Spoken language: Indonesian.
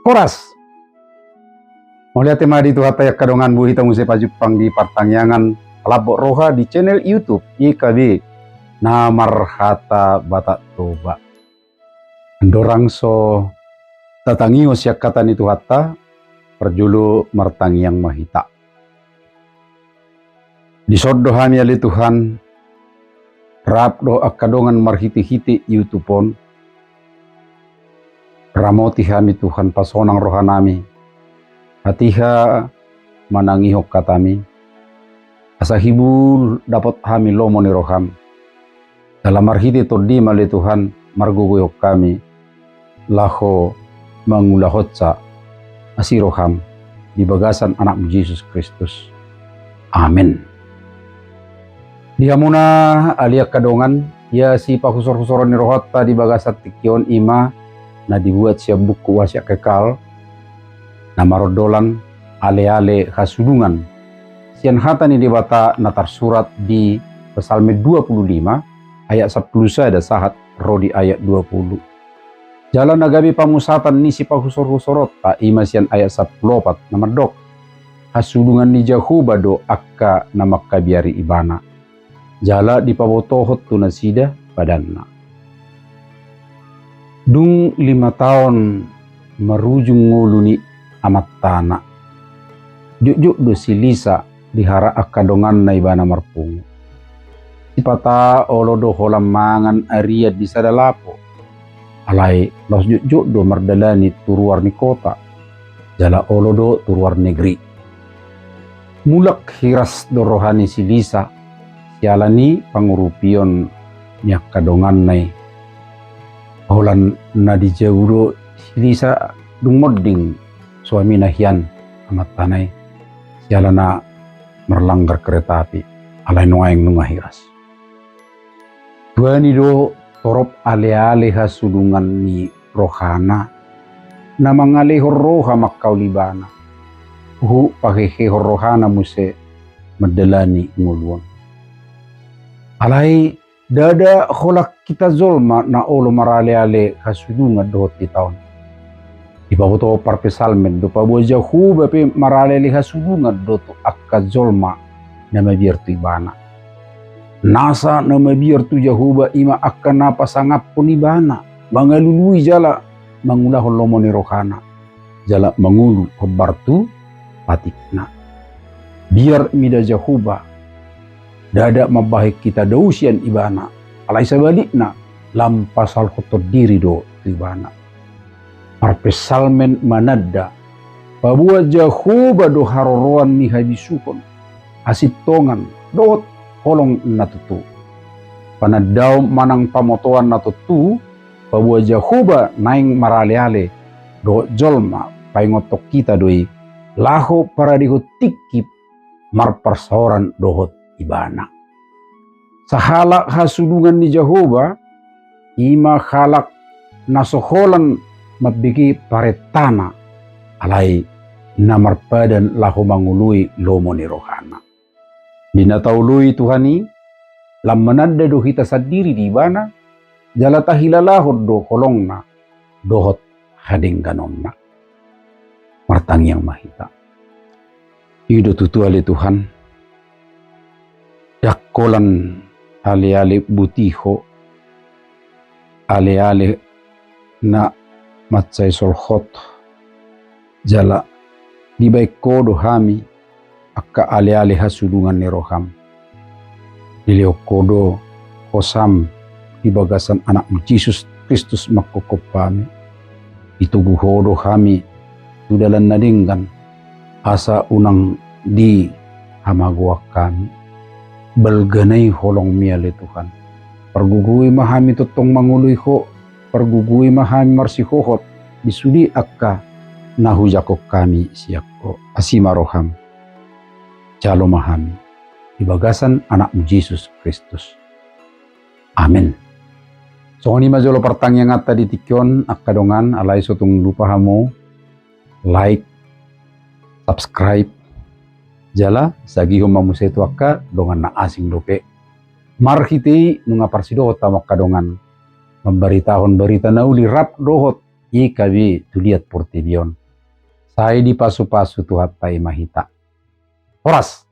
Koras. Mulia tema di Tuhan tayak kadongan buhi tamu sepajupang di partangyangan labok roha di channel YouTube IKB Namarhata Batak Toba. Andorang so tatangio siak kata ni Tuhata perjulu martangyang mahita. Disodohami ali Tuhan rap do akadongan marhiti-hiti YouTube pon. Ramoti hami Tuhan pasonang rohanami. Hatiha manangihok katami. Asa hibul dapat hami lomo ni roham. Dalam marhiti todi mali Tuhan marguguyok kami. Laho mangulahotsa asiroham di bagasan anak Yesus Kristus. Amin. Dihamuna aliak kadongan ya si pakusor-kusoran ni rohata di bagasat tikion ima na dibuat siap buku wasiak kekal na marodolan ale-ale hasudungan sian hata ni dibata natar surat di Psalme 25 ayat 10 sada sahat rodi ayat 20 jalan nagabi pamusatan ni si pakusor-kusorot ta ima sian ayat 14 na merdok hasudungan ni Jahuba do akka na makabiari ibana jala di pabotohot tunasida padanna. Dung 5 tahun merujung ngulu ni amat tanah. Juk do si Lisa dihara akadongan na ibana marpungu. Sipata olodo holam mangan ariad di sadalapo. Alai los juk do mardalani turuar ni kota. Jala olodo turuar negeri. Mulak hiras do rohani si Lisa. Sialani pangurupion ni akadongan nai. Holan na di jaudo silisa dung modding suami nahian amat tanay siala na merlanggar kereta api alay nuayang nungahiras. Dua ni do torop ale-ale hasudungan ni rohana na mangalihor roha makau libana. Pakihihor rohana muse meddelani nguluan. Alay dada holak kita zolma na olo marale-ale hasudunga dohot di tahun. Ipaboto parpesalmen do pabuah jahu bape marale-ale hasudunga doto akka zolma na mabiertu ibana. Nasa na mabiertu jahuba ima akka napasangap pun ibana. Mangalului jala mangulahon lomo ni rohana. Jala mangulu hobartu patikna. Biar mida jahuba dada mabahik kita dausian ibana alai sabalikna lampasal kotor diri do ibana parpesalmen manadda pabuah jahuba do haroroan ni habisukon asitongan dot holong natutu panadaw manang pamotoan natutu pabuah jahuba naing marale-ale do jolma paingotok kita doi laho para dihutikip marpersoran dohot ibana. Sahalak hasudungan ni Jahoba, ima halak nasoholan mabigi paretana, alay namarpadan lahu mangului lomo ni rohana. Binataului Tuhani, lam mananda do hita sadiri di ibana, jalata hilalahod do holongna, dohot hading ganomna. Martangyang mahita. Ido tutuali Tuhan, yakkolan ale-ale butiho ale-ale na matsay solhot jala di baik kodo hami akka ale-ale hasudungan ni roham dilio kodo hosam di bagasan anak Yesus Kristus makokop kami itugu hodo hami tudalan nadinggan asa unang di hamagwak kami balganay holong miyali Tuhan. Pergugui mahami tutong manguluy ho, pergugui mahami marsihohot, disudi akka nahujakok kami siyakko asimaroham. Jalo mahami, ibagasan anak Yesus Kristus. Amin. So ni majolo pertanyaan ngata di tikyon akadongan alay sotong lupa hamo, like, subscribe, jala sagi humamu setu akka dongan na asing dope marhiti nunga parsido tamak kadongan memberitahon berita nauli rap dohot ikabi tuliat portibion. Sai di pasu-pasu tu hatai mahita. Horas!